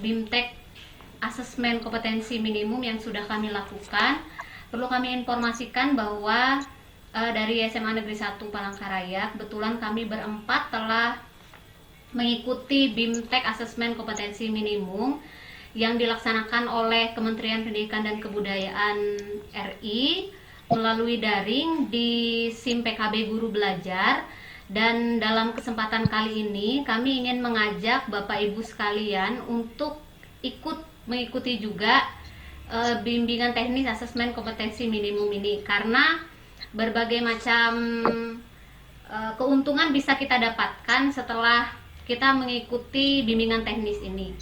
BIMTEK asesmen kompetensi minimum yang sudah kami lakukan. Perlu kami informasikan bahwa dari SMA Negeri 1 Palangkaraya, kebetulan kami berempat telah mengikuti BIMTEK asesmen kompetensi minimum yang dilaksanakan oleh Kementerian Pendidikan dan Kebudayaan RI melalui daring di SIM PKB Guru Belajar. Dan dalam kesempatan kali ini kami ingin mengajak Bapak Ibu sekalian untuk ikut mengikuti juga bimbingan teknis asesmen kompetensi minimum ini, karena berbagai macam keuntungan bisa kita dapatkan setelah kita mengikuti bimbingan teknis ini.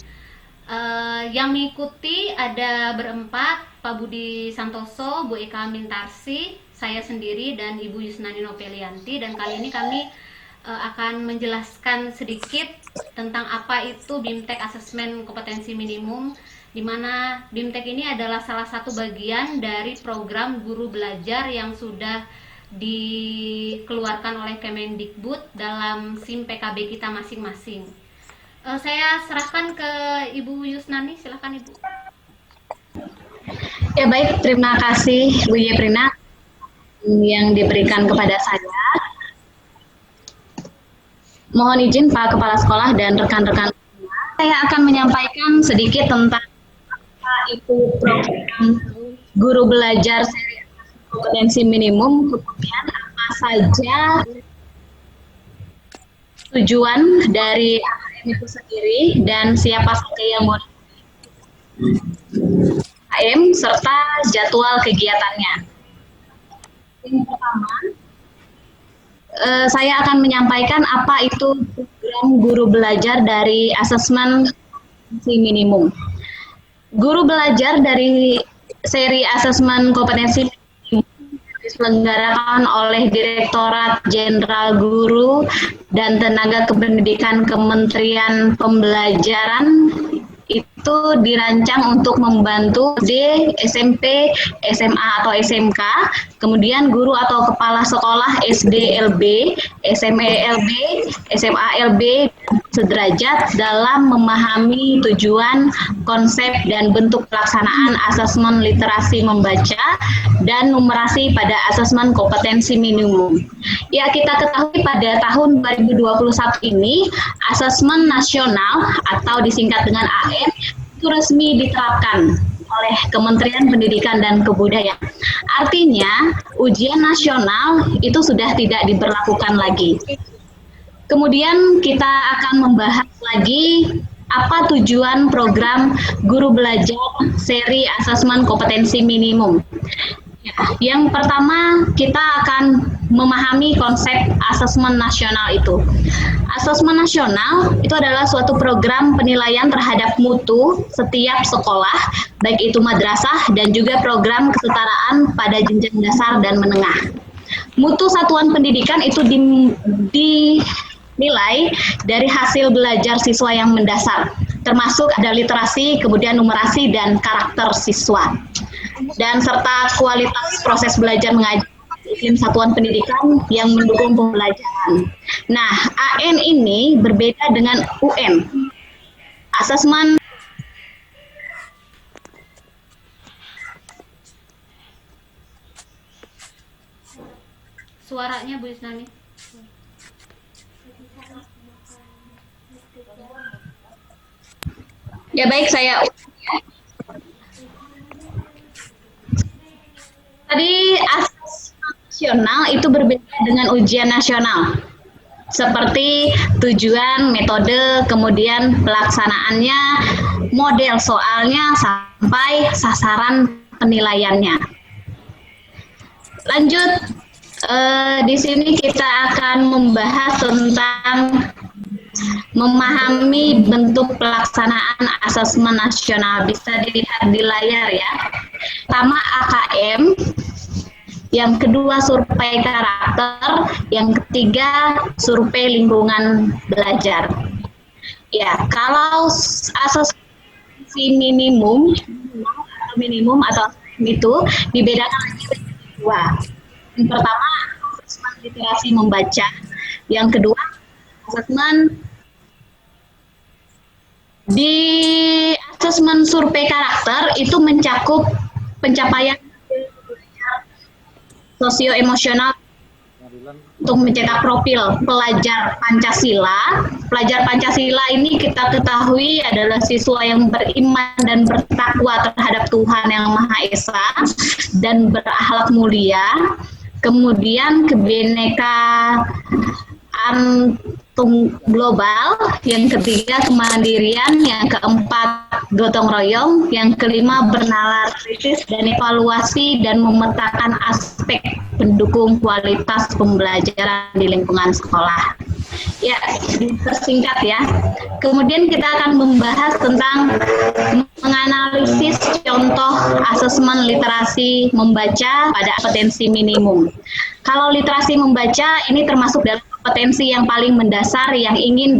Yang mengikuti ada berempat, Pak Budi Santoso, Bu Eka Mintarsi, saya sendiri, dan Ibu Yusnani Nopelianti. Dan kali ini kami akan menjelaskan sedikit tentang apa itu BIMTEK asesmen kompetensi minimum, di mana BIMTEK ini adalah salah satu bagian dari program guru belajar yang sudah dikeluarkan oleh Kemendikbud dalam SIM PKB kita masing-masing. Saya serahkan ke Ibu Yusnani, silakan Ibu. Ya baik, terima kasih Bu Yeprina yang diberikan kepada saya. Mohon izin Pak Kepala Sekolah dan rekan-rekan, saya akan menyampaikan sedikit tentang apa itu program guru belajar seri kompetensi minimum, kemudian apa saja tujuan dari AKM itu sendiri dan siapa saja yang mau AKM serta jadwal kegiatannya. Yang pertama, saya akan menyampaikan apa itu program guru belajar dari asesmen kompetensi minimum. Guru belajar dari seri asesmen kompetensi diselenggarakan oleh Direktorat Jenderal Guru dan Tenaga Kependidikan Kementerian Pembelajaran. Itu dirancang untuk membantu SD, SMP, SMA atau SMK, kemudian guru atau kepala sekolah SD LB, SMA LB, SMA LB, sederajat dalam memahami tujuan, konsep, dan bentuk pelaksanaan asesmen literasi membaca dan numerasi pada asesmen kompetensi minimum. Ya, kita ketahui pada tahun 2021 ini, asesmen nasional atau disingkat dengan AM itu resmi diterapkan oleh Kementerian Pendidikan dan Kebudayaan. Artinya, ujian nasional itu sudah tidak diberlakukan lagi. Kemudian kita akan membahas lagi apa tujuan program guru belajar seri asesmen kompetensi minimum. Yang pertama, kita akan memahami konsep asesmen nasional itu. Asesmen nasional itu adalah suatu program penilaian terhadap mutu setiap sekolah, baik itu madrasah dan juga program kesetaraan pada jenjang dasar dan menengah. Mutu satuan pendidikan itu dinilai dari hasil belajar siswa yang mendasar, termasuk ada literasi, kemudian numerasi, dan karakter siswa. Dan serta kualitas proses belajar mengajar iklim satuan pendidikan yang mendukung pembelajaran. Nah, AN ini berbeda dengan UN. Asesmen Suaranya Bu Yusnani. Ya baik, saya tadi asesmen nasional itu berbeda dengan ujian nasional. Seperti tujuan, metode, kemudian pelaksanaannya, model soalnya, sampai sasaran penilaiannya. Lanjut, di sini kita akan membahas tentang memahami bentuk pelaksanaan asesmen nasional. Bisa dilihat di layar ya. Pertama AKM, yang kedua survei karakter, yang ketiga survei lingkungan belajar. Ya, kalau asesmen minimum atau itu dibedakan lagi menjadi dua. Yang pertama asesmen literasi membaca, yang kedua asesmen Di asesmen survei karakter itu mencakup pencapaian sosioemosional untuk mencetak profil pelajar Pancasila. Pelajar Pancasila ini kita ketahui adalah siswa yang beriman dan bertakwa terhadap Tuhan Yang Maha Esa dan berakhlak mulia. Kemudian kebinekaan global, yang ketiga kemandirian, yang keempat gotong royong, yang kelima bernalar kritis dan evaluasi dan memetakan aspek pendukung kualitas pembelajaran di lingkungan sekolah. Ya, dipersingkat ya. Kemudian kita akan membahas tentang menganalisis contoh asesmen literasi membaca pada kompetensi minimum. Kalau literasi membaca ini termasuk dalam kompetensi yang paling mendasar yang ingin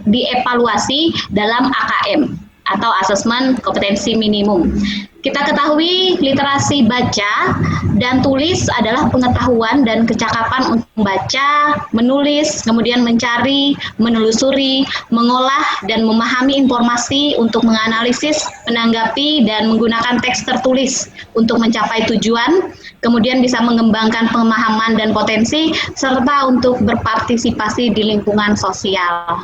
dievaluasi dalam AKM atau asesmen kompetensi minimum. Kita ketahui literasi baca dan tulis adalah pengetahuan dan kecakapan untuk membaca, menulis, kemudian mencari, menelusuri, mengolah, dan memahami informasi untuk menganalisis, menanggapi, dan menggunakan teks tertulis untuk mencapai tujuan, kemudian bisa mengembangkan pemahaman dan potensi, serta untuk berpartisipasi di lingkungan sosial.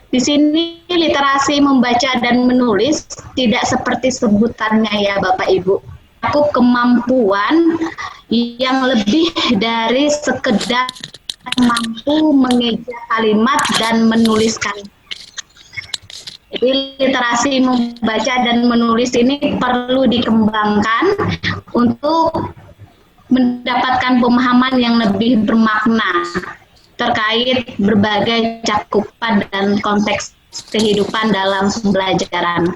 Di sini literasi membaca dan menulis tidak seperti sebutannya ya Bapak Ibu. Aku kemampuan yang lebih dari sekedar mampu mengeja kalimat dan menuliskan. Jadi literasi membaca dan menulis ini perlu dikembangkan untuk mendapatkan pemahaman yang lebih bermakna terkait berbagai cakupan dan konteks kehidupan dalam pembelajaran.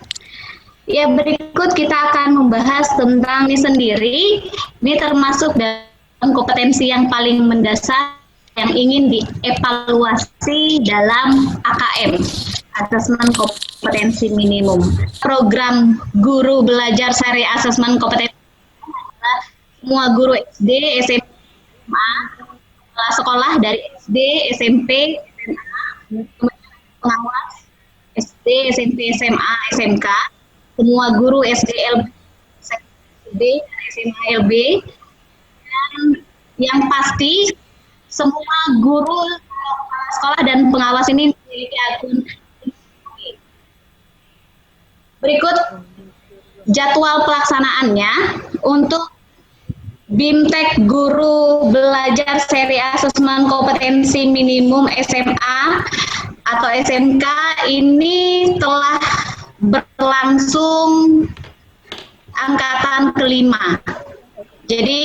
Ya, berikut kita akan membahas tentang ini sendiri. Ini termasuk dalam kompetensi yang paling mendasar yang ingin dievaluasi dalam AKM, Asesmen Kompetensi Minimum. Program Guru Belajar Seri Asesmen Kompetensi adalah semua guru SD, SMP, SMA, sekolah dari SD, SMP, SMA, pengawas, SD, SMP, SMA, SMK, semua guru SD, LB, SMA, LB, dan yang pasti semua guru sekolah dan pengawas ini memiliki akun. Berikut jadwal pelaksanaannya untuk BIMTEK Guru Belajar Seri Asesmen Kompetensi Minimum SMA atau SMK ini telah berlangsung angkatan kelima. Jadi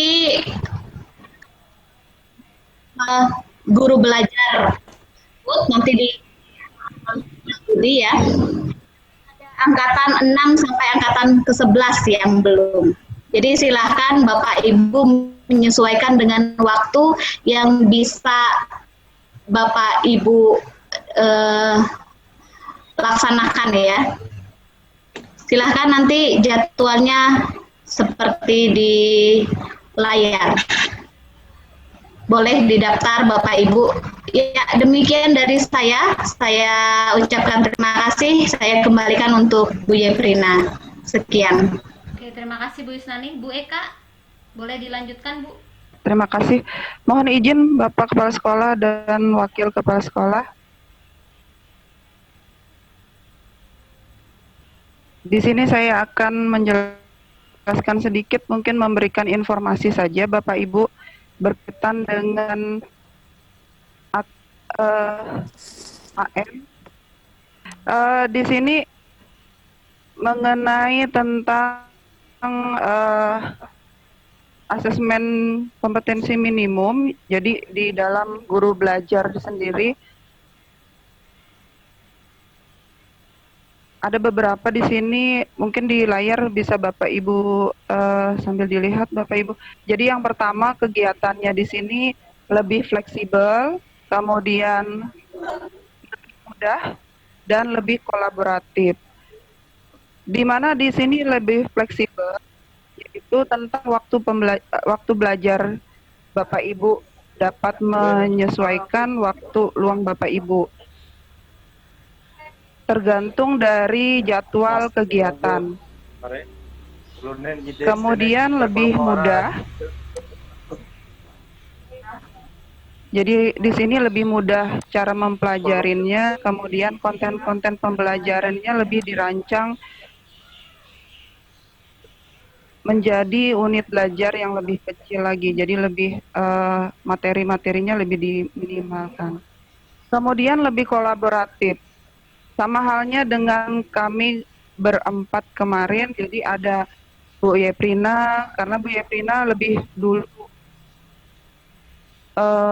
guru belajar nanti di ya angkatan 6 sampai angkatan ke-11 yang belum. Jadi silahkan Bapak Ibu menyesuaikan dengan waktu yang bisa Bapak Ibu laksanakan ya. Silahkan nanti jadwalnya seperti di layar. Boleh didaftar Bapak Ibu. Ya, demikian dari saya. Saya ucapkan terima kasih. Saya kembalikan untuk Bu Yefrina. Sekian. Oke, terima kasih Bu Yusnani. Bu Eka, boleh dilanjutkan Bu? Terima kasih. Mohon izin Bapak Kepala Sekolah dan Wakil Kepala Sekolah. Di sini saya akan menjelaskan sedikit, mungkin memberikan informasi saja Bapak Ibu berkaitan dengan AM. Di sini mengenai tentang asesmen kompetensi minimum. Jadi di dalam guru belajar sendiri ada beberapa di sini, mungkin di layar bisa Bapak Ibu sambil dilihat Bapak Ibu. Jadi yang pertama, kegiatannya di sini lebih fleksibel, kemudian lebih mudah dan lebih kolaboratif. Di mana di sini lebih fleksibel, yaitu tentang waktu belajar Bapak Ibu dapat menyesuaikan waktu luang Bapak Ibu. tergantung dari jadwal kegiatan. Kemudian lebih mudah. Jadi di sini lebih mudah cara mempelajarinya, kemudian konten-konten pembelajarannya lebih dirancang menjadi unit belajar yang lebih kecil lagi, jadi lebih materi-materinya lebih diminimalkan. Kemudian lebih kolaboratif, sama halnya dengan kami berempat kemarin, jadi ada Bu Yeprina, karena Bu Yeprina lebih dulu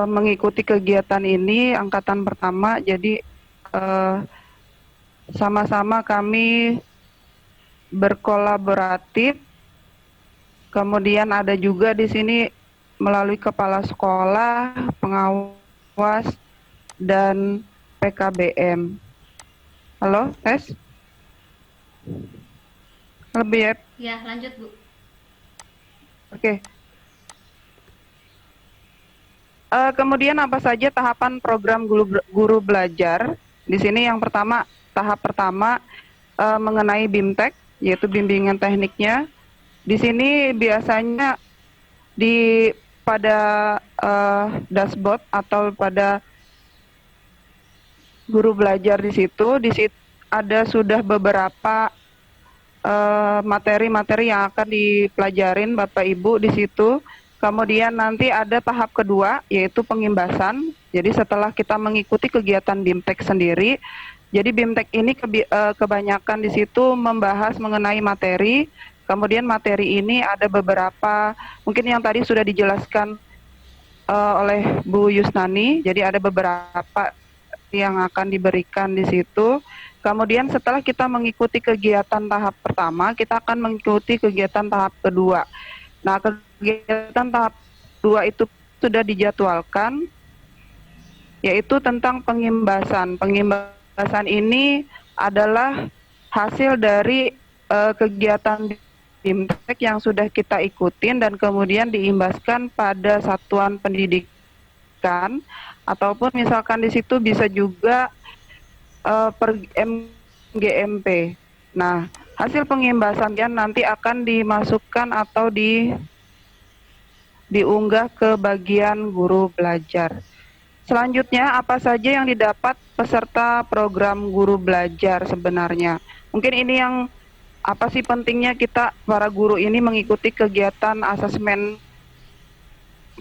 mengikuti kegiatan ini angkatan pertama, jadi sama-sama kami berkolaboratif. Kemudian ada juga di sini melalui kepala sekolah, pengawas, dan PKBM. Halo, tes? Lebih ya? Ya, lanjut Bu. Oke. Kemudian apa saja tahapan program guru belajar? Di sini yang pertama, tahap pertama mengenai BIMTEK, yaitu bimbingan tekniknya. Di sini biasanya pada dashboard atau pada guru belajar di situ ada sudah beberapa materi-materi yang akan dipelajarin Bapak Ibu di situ. Kemudian nanti ada tahap kedua, yaitu pengimbasan. Jadi setelah kita mengikuti kegiatan BIMTEK sendiri, jadi BIMTEK ini kebanyakan di situ membahas mengenai materi. Kemudian materi ini ada beberapa, mungkin yang tadi sudah dijelaskan oleh Bu Yusnani. Jadi ada beberapa yang akan diberikan di situ. Kemudian setelah kita mengikuti kegiatan tahap pertama, kita akan mengikuti kegiatan tahap kedua. Nah, kegiatan tahap 2 itu sudah dijadwalkan, yaitu tentang pengimbasan. Pengimbasan ini adalah hasil dari kegiatan BIMTEK yang sudah kita ikutin dan kemudian diimbaskan pada satuan pendidikan, ataupun misalkan di situ bisa juga per MGMP. Nah, hasil pengimbasan nanti akan dimasukkan atau diunggah ke bagian guru belajar. Selanjutnya, apa saja yang didapat peserta program guru belajar sebenarnya? Mungkin ini yang apa sih pentingnya kita para guru ini mengikuti kegiatan asesmen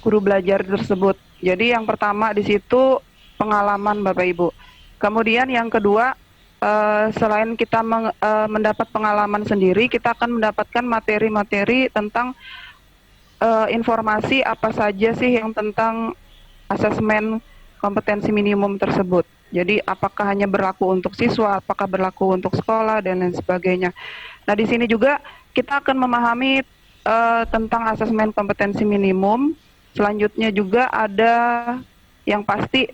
guru belajar tersebut. Jadi yang pertama di situ pengalaman Bapak Ibu. Kemudian yang kedua, selain kita mendapat pengalaman sendiri, kita akan mendapatkan materi-materi tentang informasi apa saja sih yang tentang asesmen kompetensi minimum tersebut. Jadi apakah hanya berlaku untuk siswa, apakah berlaku untuk sekolah, dan lain sebagainya. Nah, di sini juga kita akan memahami tentang asesmen kompetensi minimum. Selanjutnya juga ada yang pasti,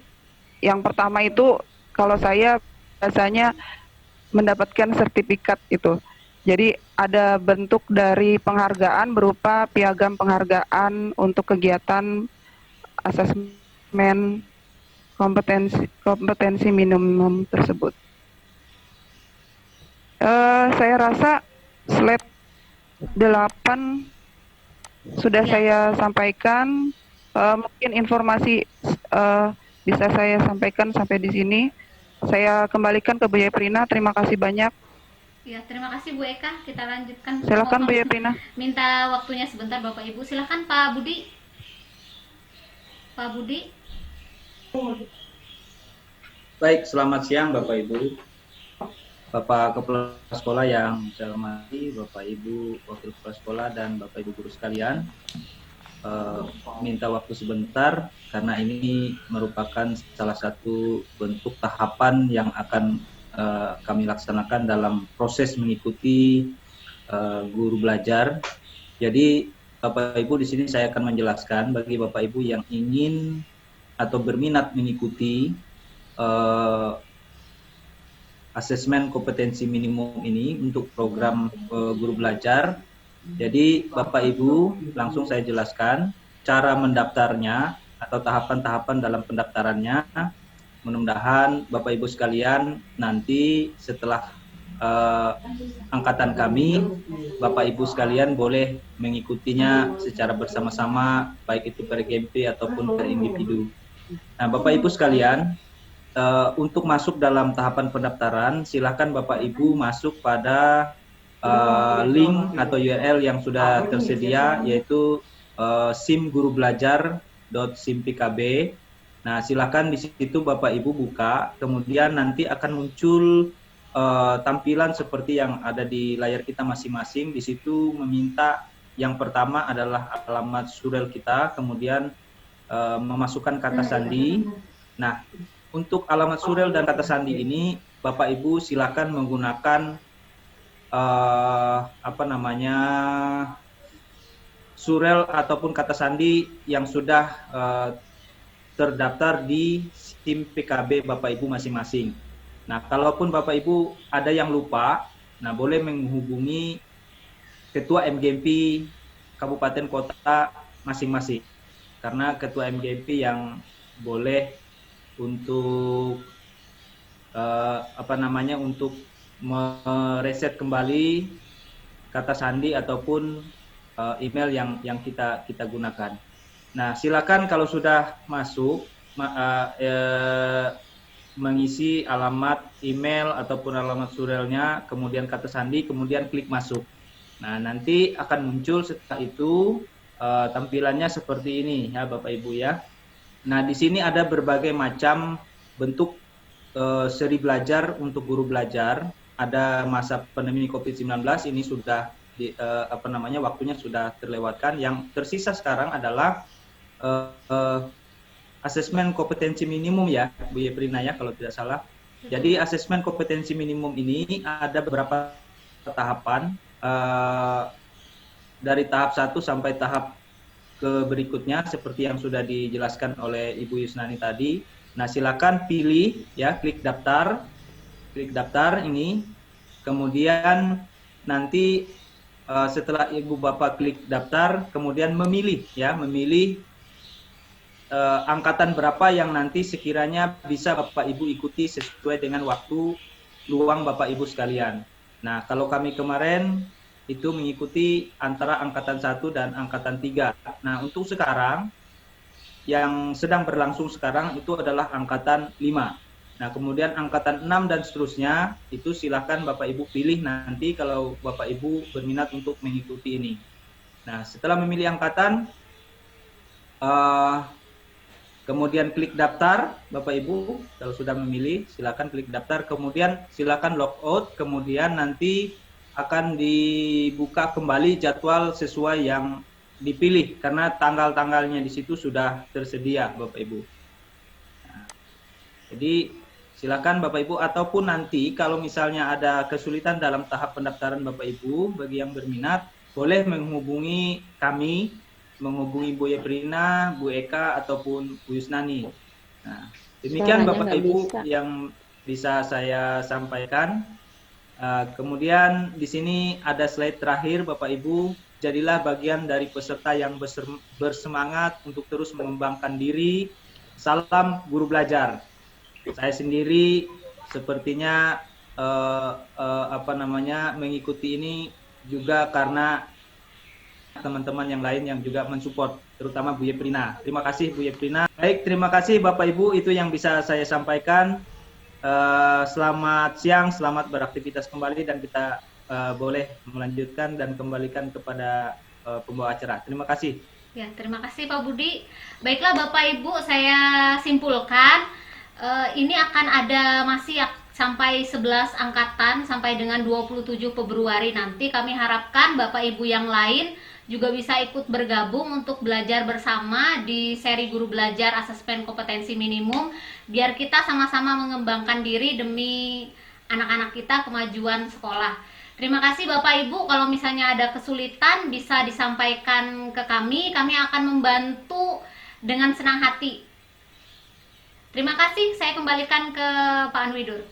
yang pertama itu kalau saya biasanya mendapatkan sertifikat itu. Jadi ada bentuk dari penghargaan berupa piagam penghargaan untuk kegiatan asesmen kompetensi minimum tersebut. Saya rasa slide 8 sudah saya sampaikan. Mungkin informasi bisa saya sampaikan sampai di sini. Saya kembalikan ke Bu Yeprina. Terima kasih banyak. Ya, terima kasih Bu Eka. Kita lanjutkan. Silakan Bu Yeprina. Minta waktunya sebentar Bapak Ibu. Silakan Pak Budi. Pak Budi. Baik, selamat siang Bapak Ibu. Bapak Kepala Sekolah yang saya hormati, Bapak Ibu Wakil Kepala Sekolah dan Bapak Ibu guru sekalian. Minta waktu sebentar karena ini merupakan salah satu bentuk tahapan yang akan kami laksanakan dalam proses mengikuti guru belajar. Jadi Bapak Ibu di sini saya akan menjelaskan bagi Bapak Ibu yang ingin atau berminat mengikuti asesmen kompetensi minimum ini untuk program guru belajar. Jadi Bapak Ibu langsung saya jelaskan cara mendaftarnya atau tahapan-tahapan dalam pendaftarannya. mudah-mudahan Bapak Ibu sekalian nanti setelah angkatan kami, Bapak Ibu sekalian boleh mengikutinya secara bersama-sama, baik itu per GMP ataupun per individu. Nah, Bapak Ibu sekalian, untuk masuk dalam tahapan pendaftaran, silakan Bapak Ibu masuk pada link atau URL yang sudah tersedia, yaitu simgurubelajar.simpkb. Nah, silakan di situ Bapak Ibu buka, kemudian nanti akan muncul tampilan seperti yang ada di layar kita masing-masing. Di situ meminta yang pertama adalah alamat surel kita, kemudian memasukkan kata sandi. Nah, untuk alamat surel dan kata sandi ini, Bapak Ibu silakan menggunakan surel ataupun kata sandi yang sudah terdaftar di SIM PKB Bapak Ibu masing-masing. Nah, kalaupun Bapak Ibu ada yang lupa, nah boleh menghubungi Ketua MGMP Kabupaten Kota masing-masing. Karena Ketua MGMP yang boleh untuk untuk mereset kembali kata sandi ataupun email yang kita gunakan. Nah, silakan kalau sudah masuk mengisi alamat email ataupun alamat surelnya, kemudian kata sandi, kemudian klik masuk. Nah, nanti akan muncul setelah itu tampilannya seperti ini ya Bapak Ibu ya. Nah, di sini ada berbagai macam bentuk seri belajar untuk guru belajar. Ada masa pandemi COVID-19 ini sudah waktunya sudah terlewatkan. Yang tersisa sekarang adalah asesmen kompetensi minimum ya, Bu Yeprina ya kalau tidak salah. Jadi asesmen kompetensi minimum ini ada beberapa tahapan, dari tahap 1 sampai tahap ke berikutnya seperti yang sudah dijelaskan oleh Ibu Yusnani tadi. Nah, silakan pilih ya, klik daftar ini. Kemudian nanti setelah Ibu Bapak klik daftar, kemudian memilih angkatan berapa yang nanti sekiranya bisa Bapak Ibu ikuti sesuai dengan waktu luang Bapak Ibu sekalian. Nah, kalau kami kemarin itu mengikuti antara angkatan 1 dan angkatan 3. Nah, untuk sekarang yang sedang berlangsung sekarang itu adalah angkatan 5. Nah, kemudian angkatan 6 dan seterusnya itu silakan Bapak Ibu pilih nanti kalau Bapak Ibu berminat untuk mengikuti ini. Nah, setelah memilih angkatan, kemudian klik daftar, Bapak Ibu, kalau sudah memilih, silakan klik daftar, kemudian silakan logout, kemudian nanti akan dibuka kembali jadwal sesuai yang dipilih, karena tanggal-tanggalnya di situ sudah tersedia, Bapak Ibu. Nah, jadi silakan Bapak Ibu, ataupun nanti kalau misalnya ada kesulitan dalam tahap pendaftaran Bapak Ibu, bagi yang berminat, boleh menghubungi kami, menghubungi Bu Yeprina, Bu Eka, ataupun Bu Yusnani. Nah, demikian Bapak Ibu yang bisa saya sampaikan. Kemudian di sini ada slide terakhir Bapak Ibu. Jadilah bagian dari peserta yang bersemangat untuk terus mengembangkan diri. Salam guru belajar. Saya sendiri sepertinya mengikuti ini juga karena teman-teman yang lain yang juga mensupport, terutama Bu Yeprina. Terima kasih Bu Yeprina. Baik, terima kasih Bapak Ibu, itu yang bisa saya sampaikan. Selamat siang, selamat beraktivitas kembali, dan kita boleh melanjutkan dan kembalikan kepada pembawa acara. Terima kasih. Ya, terima kasih Pak Budi. Baiklah Bapak Ibu, saya simpulkan ini akan ada masih sampai 11 angkatan sampai dengan 27 Februari nanti. Kami harapkan Bapak Ibu yang lain juga bisa ikut bergabung untuk belajar bersama di seri guru belajar asesmen kompetensi minimum, biar kita sama-sama mengembangkan diri demi anak-anak kita, kemajuan sekolah. Terima kasih Bapak Ibu, kalau misalnya ada kesulitan bisa disampaikan ke kami akan membantu dengan senang hati. Terima kasih, saya kembalikan ke Pak Anwidur.